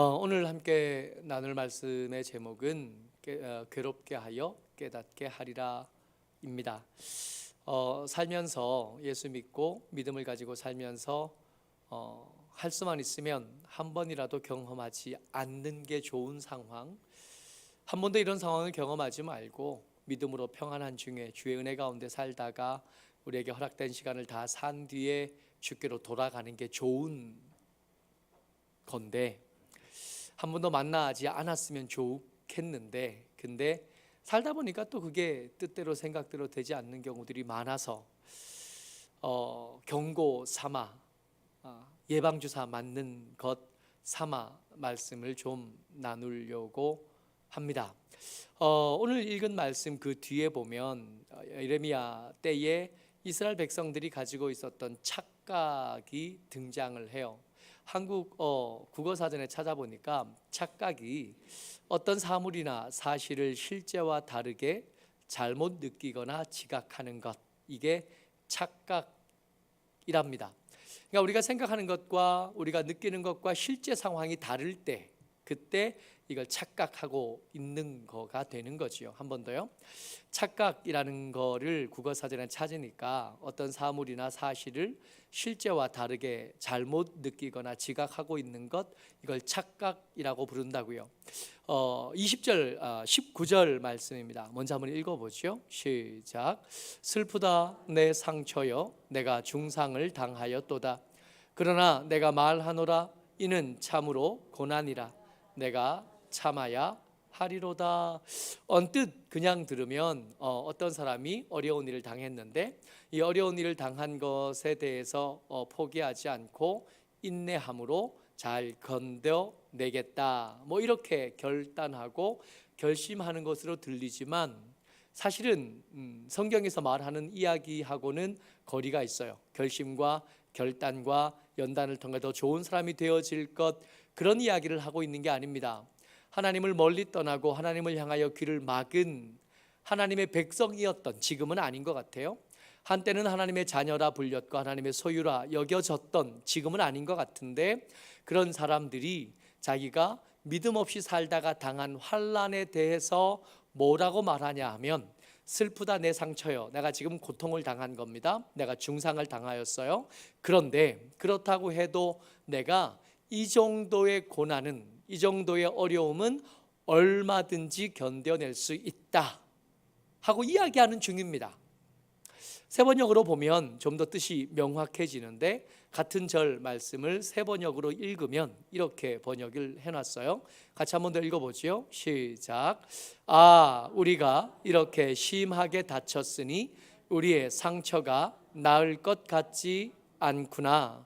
오늘 함께 나눌 말씀의 제목은 괴롭게 하여 깨닫게 하리라입니다. 살면서 예수 믿고 믿음을 가지고 살면서 할 수만 있으면 한 번이라도 경험하지 않는 게 좋은 상황, 한 번도 이런 상황을 경험하지 말고 믿음으로 평안한 중에 주의 은혜 가운데 살다가 우리에게 허락된 시간을 다 산 뒤에 주께로 돌아가는 게 좋은 건데, 한 번도 만나지 않았으면 좋겠는데, 근데 살다 보니까 또 그게 뜻대로 생각대로 되지 않는 경우들이 많아서 경고 삼아, 예방주사 맞는 것 삼아 말씀을 좀 나누려고 합니다. 오늘 읽은 말씀 그 뒤에 보면 예레미야 때에 이스라엘 백성들이 가지고 있었던 착각이 등장을 해요. 한국 국어사전에 찾아보니까 착각이 어떤 사물이나 사실을 실제와 다르게 잘못 느끼거나 지각하는 것, 이게 착각이랍니다. 그러니까 우리가 생각하는 것과 우리가 느끼는 것과 실제 상황이 다를 때, 그때 이걸 착각하고 있는 거가 되는 거지요. 한 번 더요. 착각이라는 거를 국어사전에 찾으니까 어떤 사물이나 사실을 실제와 다르게 잘못 느끼거나 지각하고 있는 것, 이걸 착각이라고 부른다고요. 20절, 19절 말씀입니다. 먼저 한번 읽어보죠. 시작. 슬프다 내 상처여, 내가 중상을 당하였도다. 그러나 내가 말하노라, 이는 참으로 고난이라. 내가 참아야 하리로다. 언뜻 그냥 들으면 어떤 사람이 어려운 일을 당했는데 이 어려운 일을 당한 것에 대해서 포기하지 않고 인내함으로 잘 건져내겠다, 뭐 이렇게 결단하고 결심하는 것으로 들리지만, 사실은 성경에서 말하는 이야기하고는 거리가 있어요. 결심과 결단과 연단을 통해 더 좋은 사람이 되어질 것, 그런 이야기를 하고 있는 게 아닙니다. 하나님을 멀리 떠나고 하나님을 향하여 귀를 막은 하나님의 백성이었던, 지금은 아닌 것 같아요. 한때는 하나님의 자녀라 불렸고 하나님의 소유라 여겨졌던, 지금은 아닌 것 같은데, 그런 사람들이 자기가 믿음 없이 살다가 당한 환난에 대해서 뭐라고 말하냐 하면, 슬프다 내 상처여, 내가 지금 고통을 당한 겁니다. 내가 중상을 당하였어요. 그런데 그렇다고 해도 내가 이 정도의 고난은, 이 정도의 어려움은 얼마든지 견뎌낼 수 있다 하고 이야기하는 중입니다. 세 번역으로 보면 좀 더 뜻이 명확해지는데, 같은 절 말씀을 세 번역으로 읽으면 이렇게 번역을 해놨어요. 같이 한번 더 읽어보죠. 시작. 우리가 이렇게 심하게 다쳤으니 우리의 상처가 나을 것 같지 않구나.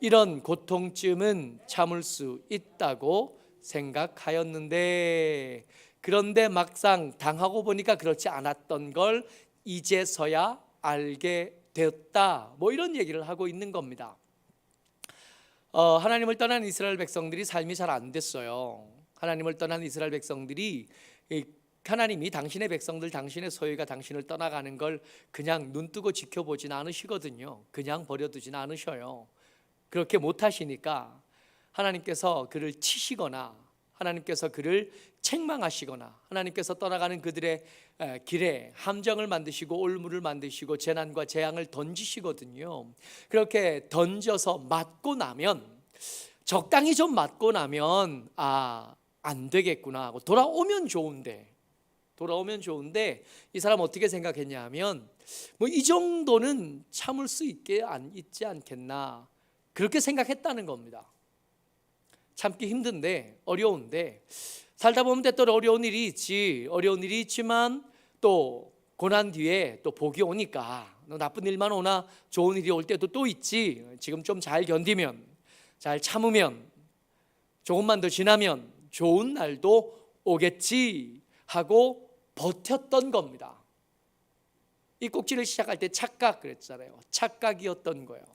이런 고통쯤은 참을 수 있다고 생각하였는데, 그런데 막상 당하고 보니까 그렇지 않았던 걸 이제서야 알게 되었다, 뭐 이런 얘기를 하고 있는 겁니다. 하나님을 떠난 이스라엘 백성들이 삶이 잘 안 됐어요. 하나님을 떠난 이스라엘 백성들이, 하나님이 당신의 백성들, 당신의 소유가 당신을 떠나가는 걸 그냥 눈뜨고 지켜보진 않으시거든요. 그냥 버려두진 않으셔요. 그렇게 못하시니까 하나님께서 그를 치시거나, 하나님께서 그를 책망하시거나, 하나님께서 떠나가는 그들의 길에 함정을 만드시고 올무를 만드시고 재난과 재앙을 던지시거든요. 그렇게 던져서 맞고 나면, 적당히 좀 맞고 나면 안 되겠구나 하고 돌아오면 좋은데 이 사람 어떻게 생각했냐 하면, 뭐 이 정도는 참을 수 있지 않겠나, 그렇게 생각했다는 겁니다. 참기 힘든데, 어려운데, 살다 보면 때때로 어려운 일이 있지만 또 고난 뒤에 또 복이 오니까, 나쁜 일만 오나 좋은 일이 올 때도 또 있지. 지금 좀 잘 견디면, 잘 참으면, 조금만 더 지나면 좋은 날도 오겠지 하고 버텼던 겁니다. 이 꼭지를 시작할 때 착각 그랬잖아요. 착각이었던 거예요.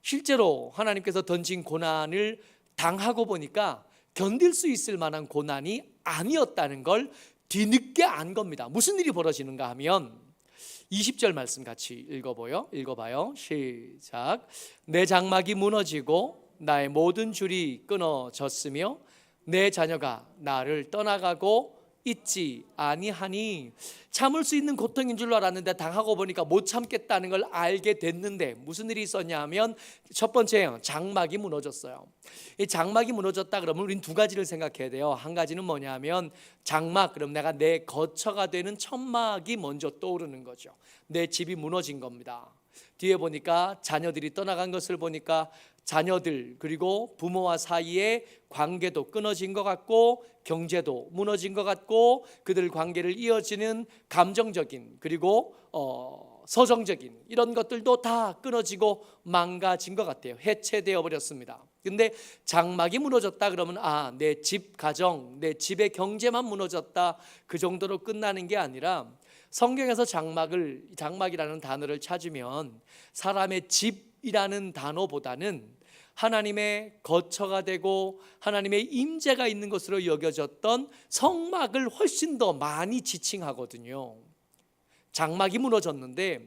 실제로 하나님께서 던진 고난을 당하고 보니까 견딜 수 있을 만한 고난이 아니었다는 걸 뒤늦게 안 겁니다. 무슨 일이 벌어지는가 하면 20절 말씀 같이 읽어봐요. 시작. 내 장막이 무너지고 나의 모든 줄이 끊어졌으며 내 자녀가 나를 떠나가고 있지 아니하니. 참을 수 있는 고통인 줄 알았는데 당하고 보니까 못 참겠다는 걸 알게 됐는데 무슨 일이 있었냐 하면 첫 번째, 장막이 무너졌어요. 이 장막이 무너졌다 그러면 우린 두 가지를 생각해야 돼요. 한 가지는 뭐냐 하면 장막, 그럼 내가 내 거처가 되는 천막이 먼저 떠오르는 거죠. 내 집이 무너진 겁니다. 뒤에 보니까 자녀들이 떠나간 것을 보니까 자녀들 그리고 부모와 사이의 관계도 끊어진 것 같고 경제도 무너진 것 같고 그들 관계를 이어지는 감정적인 그리고 서정적인 이런 것들도 다 끊어지고 망가진 것 같아요. 해체되어 버렸습니다. 근데 장막이 무너졌다 그러면 내 집 가정, 내 집의 경제만 무너졌다 그 정도로 끝나는 게 아니라 성경에서 장막이라는 단어를 찾으면 사람의 집이라는 단어보다는 하나님의 거처가 되고 하나님의 임재가 있는 것으로 여겨졌던 성막을 훨씬 더 많이 지칭하거든요. 장막이 무너졌는데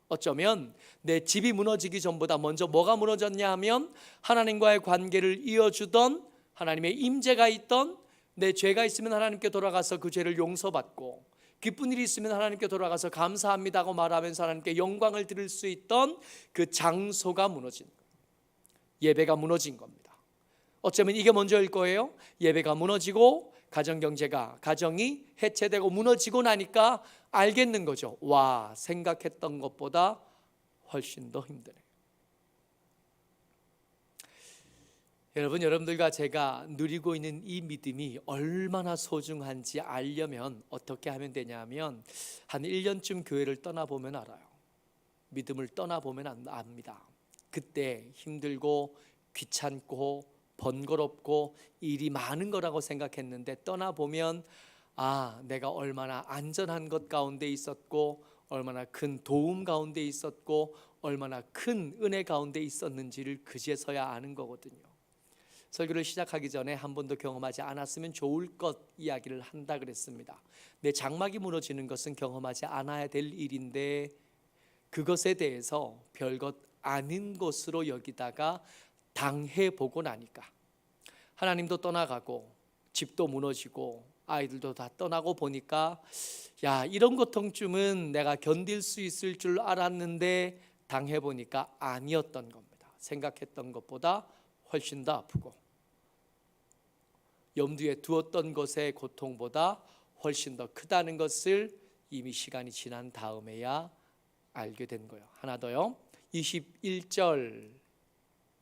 어쩌면 내 집이 무너지기 전보다 먼저 뭐가 무너졌냐 하면 하나님과의 관계를 이어주던 하나님의 임재가 있던, 내 죄가 있으면 하나님께 돌아가서 그 죄를 용서받고 기쁜 일이 있으면 하나님께 돌아가서 감사합니다고 말하면서 하나님께 영광을 드릴 수 있던 그 장소가 무너진 거예요. 예배가 무너진 겁니다. 어쩌면 이게 먼저일 거예요. 예배가 무너지고 가정이 해체되고 무너지고 나니까 알겠는 거죠. 와, 생각했던 것보다 훨씬 더 힘드네. 여러분들과 제가 누리고 있는 이 믿음이 얼마나 소중한지 알려면 어떻게 하면 되냐면 한 1년쯤 교회를 떠나보면 알아요. 믿음을 떠나보면 압니다. 그때 힘들고 귀찮고 번거롭고 일이 많은 거라고 생각했는데 떠나보면 내가 얼마나 안전한 것 가운데 있었고 얼마나 큰 도움 가운데 있었고 얼마나 큰 은혜 가운데 있었는지를 그제서야 아는 거거든요. 설교를 시작하기 전에 한 번도 경험하지 않았으면 좋을 것 이야기를 한다 그랬습니다. 내 장막이 무너지는 것은 경험하지 않아야 될 일인데 그것에 대해서 별것 아닌 것으로 여기다가 당해보고 나니까 하나님도 떠나가고 집도 무너지고 아이들도 다 떠나고 보니까 이런 고통쯤은 내가 견딜 수 있을 줄 알았는데 당해보니까 아니었던 겁니다. 생각했던 것보다 훨씬 더 아프고 염두에 두었던 것의 고통보다 훨씬 더 크다는 것을 이미 시간이 지난 다음에야 알게 된 거예요. 하나 더요. 21절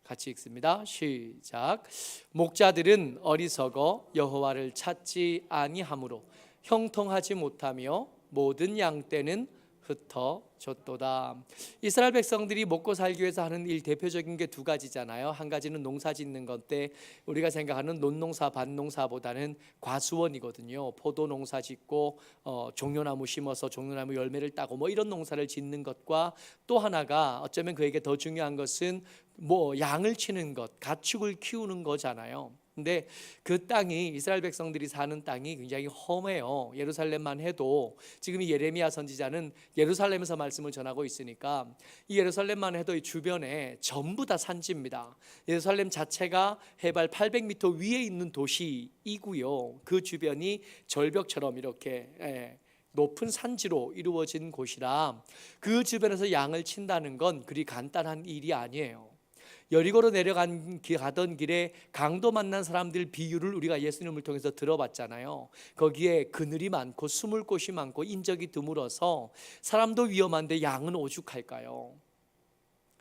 같이 읽습니다. 시작. 목자들은 어리석어 여호와를 찾지 아니하므로 형통하지 못하며 모든 양 떼는 흩어졌도다. 이스라엘 백성들이 먹고 살기 위해서 하는 일 대표적인 게 두 가지잖아요. 한 가지는 농사 짓는 건데 우리가 생각하는 논농사 밭농사보다는 과수원이거든요. 포도 농사 짓고 종려나무 심어서 종려나무 열매를 따고 이런 농사를 짓는 것과 또 하나가 어쩌면 그에게 더 중요한 것은 양을 치는 것, 가축을 키우는 거잖아요. 근데 그 땅이 이스라엘 백성들이 사는 땅이 굉장히 험해요. 예루살렘만 해도 지금 이 예레미야 선지자는 예루살렘에서 말씀을 전하고 있으니까 이 예루살렘만 해도 이 주변에 전부 다 산지입니다. 예루살렘 자체가 해발 800m 위에 있는 도시이고요. 그 주변이 절벽처럼 이렇게 높은 산지로 이루어진 곳이라 그 주변에서 양을 친다는 건 그리 간단한 일이 아니에요. 여리고로 가던 길에 강도 만난 사람들 비유를 우리가 예수님을 통해서 들어봤잖아요. 거기에 그늘이 많고 숨을 곳이 많고 인적이 드물어서 사람도 위험한데 양은 오죽할까요?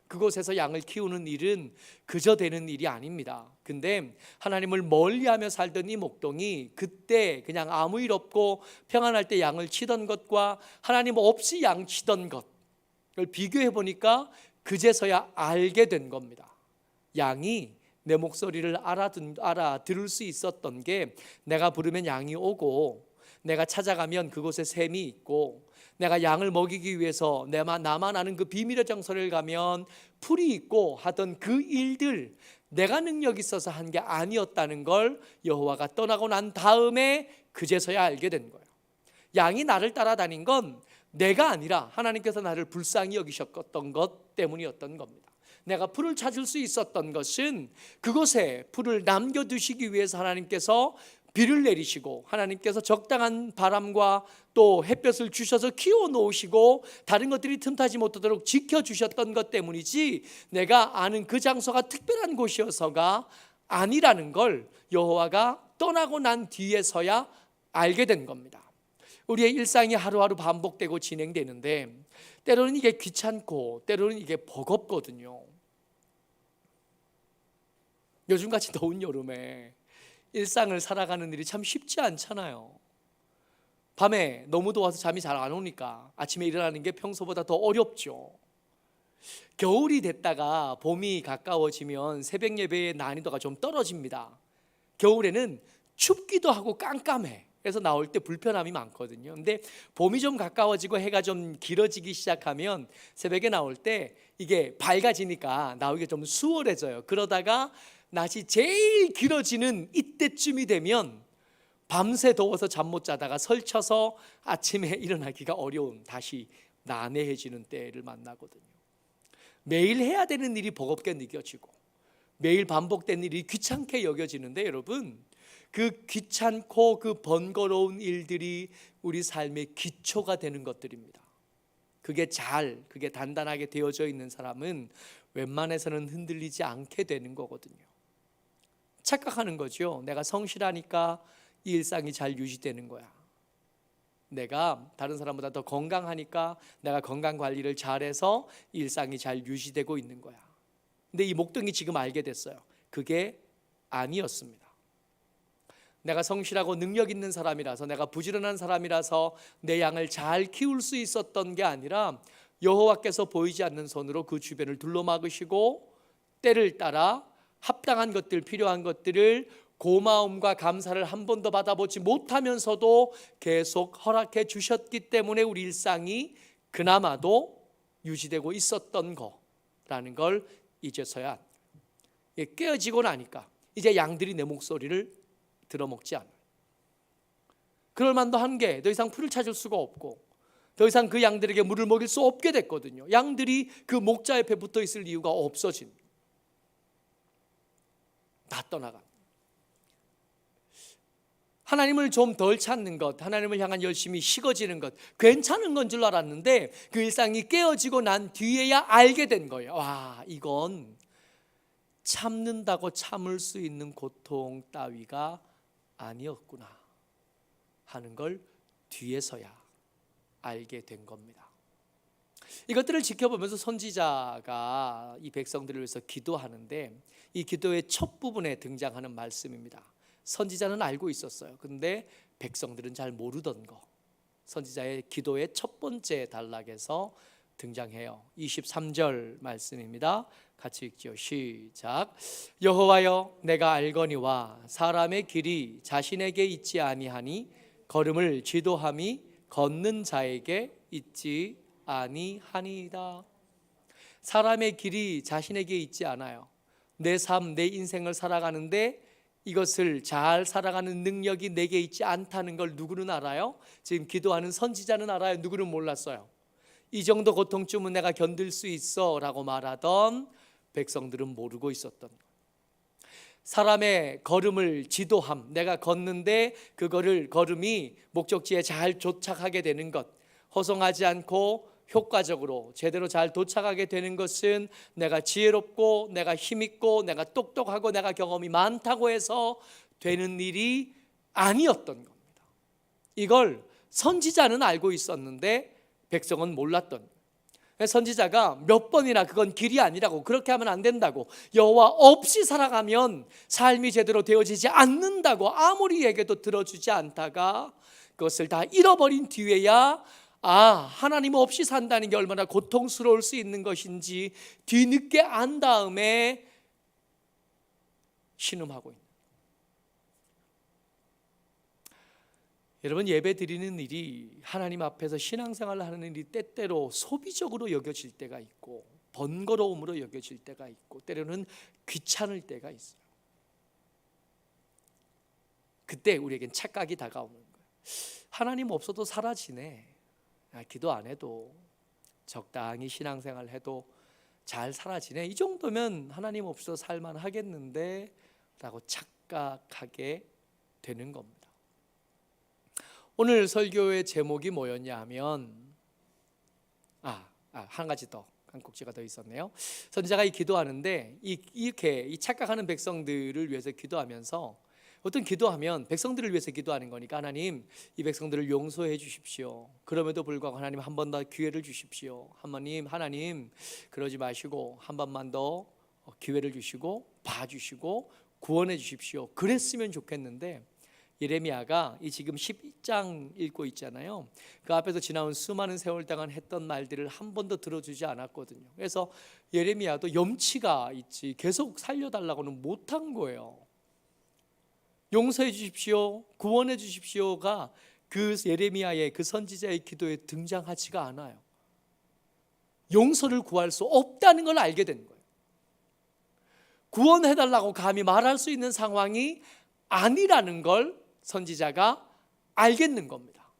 그곳에서 양을 키우는 일은 그저 되는 일이 아닙니다. 근데 하나님을 멀리하며 살던 이 목동이 그때 그냥 아무 일 없고 평안할 때 양을 치던 것과 하나님 없이 양 치던 것을 비교해 보니까 그제서야 알게 된 겁니다. 양이 내 목소리를 알아들을 수 있었던 게 내가 부르면 양이 오고 내가 찾아가면 그곳에 샘이 있고 내가 양을 먹이기 위해서 나만 아는 그 비밀의 장소를 가면 풀이 있고 하던 그 일들 내가 능력 있어서 한 게 아니었다는 걸 여호와가 떠나고 난 다음에 그제서야 알게 된 거예요. 양이 나를 따라다닌 건 내가 아니라 하나님께서 나를 불쌍히 여기셨던 것 때문이었던 겁니다. 내가 풀을 찾을 수 있었던 것은 그곳에 풀을 남겨두시기 위해서 하나님께서 비를 내리시고 하나님께서 적당한 바람과 또 햇볕을 주셔서 키워놓으시고 다른 것들이 틈타지 못하도록 지켜주셨던 것 때문이지 내가 아는 그 장소가 특별한 곳이어서가 아니라는 걸 여호와가 떠나고 난 뒤에서야 알게 된 겁니다. 우리의 일상이 하루하루 반복되고 진행되는데 때로는 이게 귀찮고 때로는 이게 버겁거든요. 요즘같이 더운 여름에 일상을 살아가는 일이 참 쉽지 않잖아요. 밤에 너무 더워서 잠이 잘 안 오니까 아침에 일어나는 게 평소보다 더 어렵죠. 겨울이 됐다가 봄이 가까워지면 새벽 예배의 난이도가 좀 떨어집니다. 겨울에는 춥기도 하고 깜깜해. 그래서 나올 때 불편함이 많거든요. 근데 봄이 좀 가까워지고 해가 좀 길어지기 시작하면 새벽에 나올 때 이게 밝아지니까 나오기가 좀 수월해져요. 그러다가 낮이 제일 길어지는 이때쯤이 되면 밤새 더워서 잠 못 자다가 설쳐서 아침에 일어나기가 어려운, 다시 난해해지는 때를 만나거든요. 매일 해야 되는 일이 버겁게 느껴지고 매일 반복된 일이 귀찮게 여겨지는데 여러분, 그 귀찮고 그 번거로운 일들이 우리 삶의 기초가 되는 것들입니다. 그게 단단하게 되어져 있는 사람은 웬만해서는 흔들리지 않게 되는 거거든요. 착각하는 거죠. 내가 성실하니까 이 일상이 잘 유지되는 거야. 내가 다른 사람보다 더 건강하니까 내가 건강 관리를 잘해서 이 일상이 잘 유지되고 있는 거야. 근데 이 목동이 지금 알게 됐어요. 그게 아니었습니다. 내가 성실하고 능력 있는 사람이라서, 내가 부지런한 사람이라서 내 양을 잘 키울 수 있었던 게 아니라 여호와께서 보이지 않는 손으로 그 주변을 둘러막으시고 때를 따라 합당한 것들, 필요한 것들을 고마움과 감사를 한 번도 받아보지 못하면서도 계속 허락해 주셨기 때문에 우리 일상이 그나마도 유지되고 있었던 거라는 걸 이제서야 깨어지고 나니까 이제 양들이 내 목소리를 들어먹지 않아요. 그럴 만도 한 게 더 이상 풀을 찾을 수가 없고 더 이상 그 양들에게 물을 먹일 수 없게 됐거든요. 양들이 그 목자 옆에 붙어 있을 이유가 없어진, 다 떠나가. 하나님을 좀 덜 찾는 것, 하나님을 향한 열심이 식어지는 것, 괜찮은 건 줄 알았는데 그 일상이 깨어지고 난 뒤에야 알게 된 거예요. 와, 이건 참는다고 참을 수 있는 고통 따위가 아니었구나 하는 걸 뒤에서야 알게 된 겁니다. 이것들을 지켜보면서 선지자가 이 백성들을 위해서 기도하는데 이 기도의 첫 부분에 등장하는 말씀입니다. 선지자는 알고 있었어요. 근데 백성들은 잘 모르던 거, 선지자의 기도의 첫 번째 단락에서 등장해요. 23절 말씀입니다. 같이 읽죠. 시작. 여호와여, 내가 알거니와 사람의 길이 자신에게 있지 아니하니 걸음을 지도함이 걷는 자에게 있지 아니하니이다. 사람의 길이 자신에게 있지 않아요. 내 삶, 내 인생을 살아가는데 이것을 잘 살아가는 능력이 내게 있지 않다는 걸 누구는 알아요? 지금 기도하는 선지자는 알아요. 누구는 몰랐어요. 이 정도 고통쯤은 내가 견딜 수 있어 라고 말하던 백성들은 모르고 있었던 거예요. 사람의 걸음을 지도함, 내가 걷는데 그거를 걸음이 목적지에 잘 도착하게 되는 것, 허송하지 않고 효과적으로 제대로 잘 도착하게 되는 것은 내가 지혜롭고 내가 힘있고 내가 똑똑하고 내가 경험이 많다고 해서 되는 일이 아니었던 겁니다. 이걸 선지자는 알고 있었는데 백성은 몰랐던 거예요. 선지자가 몇 번이나 그건 길이 아니라고, 그렇게 하면 안 된다고, 여호와 없이 살아가면 삶이 제대로 되어지지 않는다고 아무리 얘기해도 들어주지 않다가 그것을 다 잃어버린 뒤에야 하나님 없이 산다는 게 얼마나 고통스러울 수 있는 것인지 뒤늦게 안 다음에 신음하고 있는. 여러분, 예배 드리는 일이, 하나님 앞에서 신앙생활을 하는 일이 때때로 소비적으로 여겨질 때가 있고 번거로움으로 여겨질 때가 있고 때로는 귀찮을 때가 있어요. 그때 우리에겐 착각이 다가오는 거예요. 하나님 없어도 사라지네. 기도 안 해도, 적당히 신앙생활 해도 잘 살아지네. 이 정도면 하나님 없어 살만 하겠는데 라고 착각하게 되는 겁니다. 오늘 설교의 제목이 뭐였냐 하면 한 가지 더, 한 꼭지가 더 있었네요. 선지자가 기도하는데 이렇게 착각하는 백성들을 위해서 기도하면서, 어떤 기도하면 백성들을 위해서 기도하는 거니까 하나님 이 백성들을 용서해 주십시오. 그럼에도 불구하고 하나님 한 번 더 기회를 주십시오. 하나님 그러지 마시고 한 번만 더 기회를 주시고 봐주시고 구원해 주십시오. 그랬으면 좋겠는데, 예레미야가 이 지금 10장 읽고 있잖아요. 그 앞에서 지나온 수많은 세월 동안 했던 말들을 한 번도 들어주지 않았거든요. 그래서 예레미야도 염치가 있지 계속 살려달라고는 못한 거예요. 용서해 주십시오, 구원해 주십시오가 그 예레미야의, 그 선지자의 기도에 등장하지가 않아요. 용서를 구할 수 없다는 걸 알게 된 거예요. 구원해달라고 감히 말할 수 있는 상황이 아니라는 걸 선지자가 알겠는 겁니다.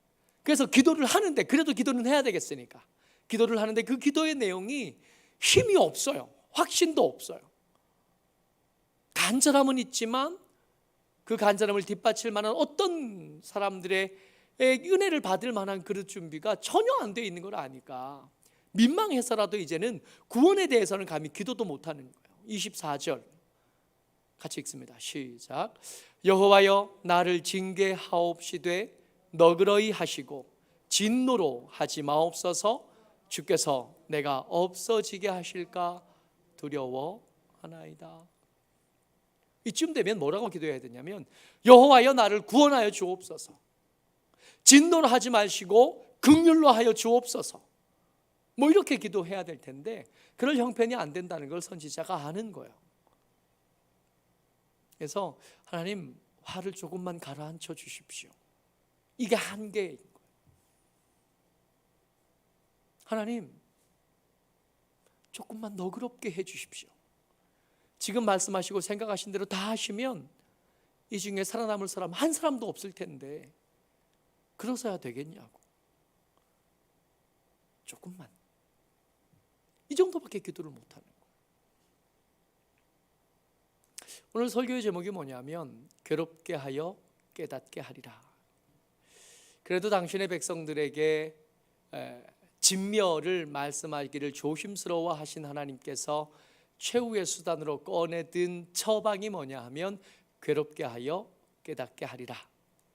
그래서 기도를 하는데, 그래도 기도는 해야 되겠으니까 기도를 하는데 그 기도의 내용이 힘이 없어요. 확신도 없어요. 간절함은 있지만 그 간절함을 뒷받칠 만한 어떤 사람들의 은혜를 받을 만한 그릇 준비가 전혀 안 되어 있는 걸 아니까 민망해서라도 이제는 구원에 대해서는 감히 기도도 못하는 거예요. 24절 같이 읽습니다. 시작. 여호와여 나를 징계하옵시되 너그러이 하시고 진노로 하지 마옵소서. 주께서 내가 없어지게 하실까 두려워하나이다. 이쯤 되면 뭐라고 기도해야 되냐면, 여호와여 나를 구원하여 주옵소서. 진노로 하지 마시고 긍휼로 하여 주옵소서. 뭐 이렇게 기도해야 될 텐데 그럴 형편이 안 된다는 걸 선지자가 아는 거예요. 그래서 하나님 화를 조금만 가라앉혀 주십시오. 이게 한계인 거예요. 하나님 조금만 너그럽게 해 주십시오. 지금 말씀하시고 생각하신 대로 다 하시면 이 중에 살아남을 사람 한 사람도 없을 텐데 그러서야 되겠냐고. 조금만, 이 정도밖에 기도를 못하는 거예요. 오늘 설교의 제목이 뭐냐면 괴롭게 하여 깨닫게 하리라. 그래도 당신의 백성들에게 진멸을 말씀하기를 조심스러워 하신 하나님께서 최후의 수단으로 꺼내든 처방이 뭐냐 하면 괴롭게 하여 깨닫게 하리라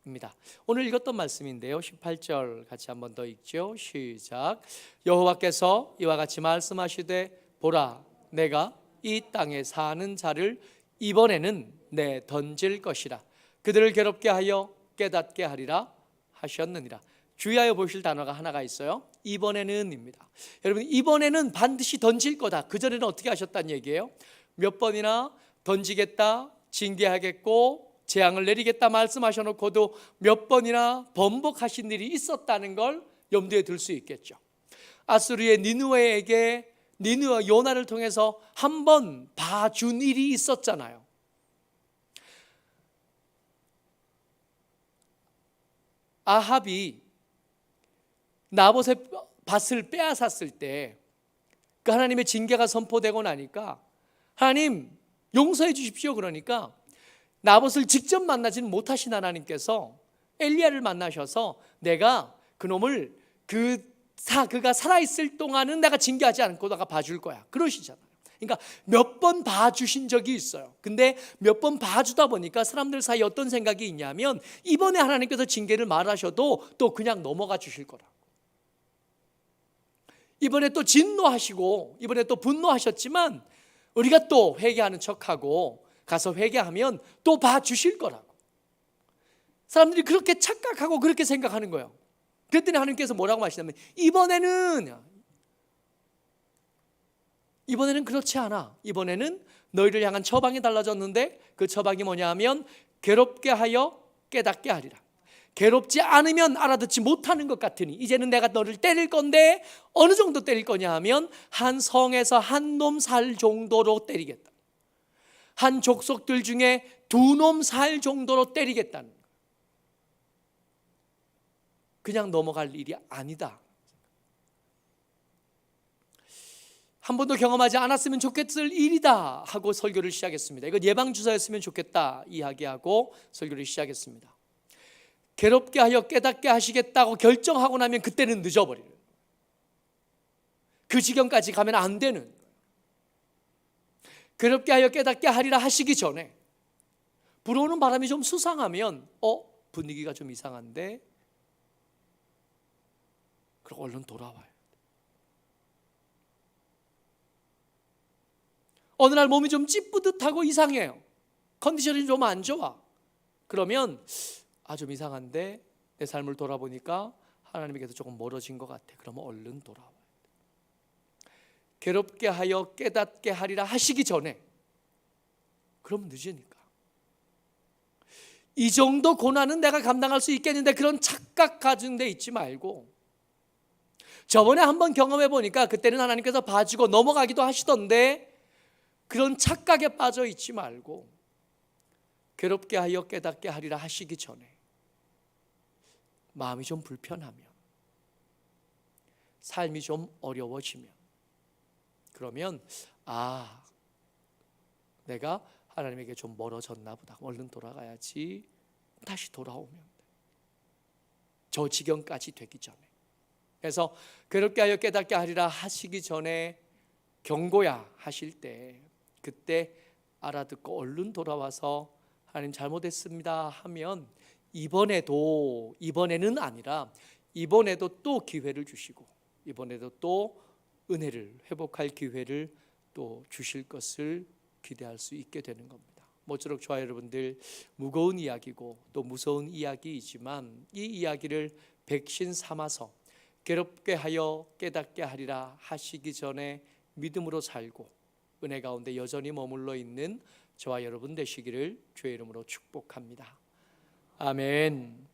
입니다. 오늘 읽었던 말씀인데요, 18절 같이 한번 더 읽죠. 시작. 여호와께서 이와 같이 말씀하시되 보라 내가 이 땅에 사는 자를 이번에는 내 던질 것이라. 그들을 괴롭게 하여 깨닫게 하리라 하셨느니라. 주의하여 보실 단어가 하나가 있어요. 이번에는입니다. 여러분, 이번에는 반드시 던질 거다. 그전에는 어떻게 하셨다는 얘기예요? 몇 번이나 던지겠다, 징계하겠고 재앙을 내리겠다 말씀하셔놓고도 몇 번이나 번복하신 일이 있었다는 걸 염두에 둘 수 있겠죠. 아수르의 니느웨에게 니느웨 요나를 통해서 한 번 봐준 일이 있었잖아요. 아합이 나봇의 밭을 빼앗았을 때 그 하나님의 징계가 선포되고 나니까 하나님 용서해 주십시오. 그러니까 나봇을 직접 만나지는 못하신 하나님께서 엘리야를 만나셔서 내가 그놈을 그가 살아있을 동안은 내가 징계하지 않고 내가 봐줄 거야 그러시잖아요. 그러니까 몇 번 봐주신 적이 있어요. 근데 몇 번 봐주다 보니까 사람들 사이에 어떤 생각이 있냐면 이번에 하나님께서 징계를 말하셔도 또 그냥 넘어가 주실 거라. 이번에 또 진노하시고 이번에 또 분노하셨지만 우리가 또 회개하는 척하고 가서 회개하면 또 봐주실 거라고. 사람들이 그렇게 착각하고 그렇게 생각하는 거예요. 그랬더니 하나님께서 뭐라고 하시냐면 이번에는 그렇지 않아. 이번에는 너희를 향한 처방이 달라졌는데 그 처방이 뭐냐 하면 괴롭게 하여 깨닫게 하리라. 괴롭지 않으면 알아듣지 못하는 것 같으니 이제는 내가 너를 때릴 건데 어느 정도 때릴 거냐 하면 한 성에서 한 놈 살 정도로 때리겠다. 한 족속들 중에 두 놈 살 정도로 때리겠다는 거예요. 그냥 넘어갈 일이 아니다. 한 번도 경험하지 않았으면 좋겠을 일이다 하고 설교를 시작했습니다. 이건 예방주사였으면 좋겠다 이야기하고 설교를 시작했습니다. 괴롭게 하여 깨닫게 하시겠다고 결정하고 나면 그때는 늦어버려요. 그 지경까지 가면 안 되는, 괴롭게 하여 깨닫게 하리라 하시기 전에 불어오는 바람이 좀 수상하면 분위기가 좀 이상한데, 그리고 얼른 돌아와요. 어느 날 몸이 좀 찌뿌듯하고 이상해요. 컨디션이 좀 안 좋아. 그러면 좀 이상한데 내 삶을 돌아보니까 하나님에게서 조금 멀어진 것 같아. 그러면 얼른 돌아와요. 괴롭게 하여 깨닫게 하리라 하시기 전에, 그럼 늦으니까. 이 정도 고난은 내가 감당할 수 있겠는데 그런 착각 가진 데 있지 말고, 저번에 한번 경험해 보니까 그때는 하나님께서 봐주고 넘어가기도 하시던데 그런 착각에 빠져 있지 말고, 괴롭게 하여 깨닫게 하리라 하시기 전에 마음이 좀 불편하면, 삶이 좀 어려워지면, 그러면 내가 하나님에게 좀 멀어졌나 보다. 얼른 돌아가야지. 다시 돌아오면 돼. 저 지경까지 되기 전에. 그래서 괴롭게 하여 깨닫게 하리라 하시기 전에 경고야 하실 때, 그때 알아듣고 얼른 돌아와서 하나님 잘못했습니다 하면 이번에는 아니라 이번에도 또 기회를 주시고, 이번에도 또 은혜를 회복할 기회를 또 주실 것을 기대할 수 있게 되는 겁니다. 모쪼록 저와 여러분들, 무거운 이야기고 또 무서운 이야기이지만 이 이야기를 백신 삼아서 괴롭게 하여 깨닫게 하리라 하시기 전에 믿음으로 살고 은혜 가운데 여전히 머물러 있는 저와 여러분 되시기를 주의 이름으로 축복합니다. 아멘.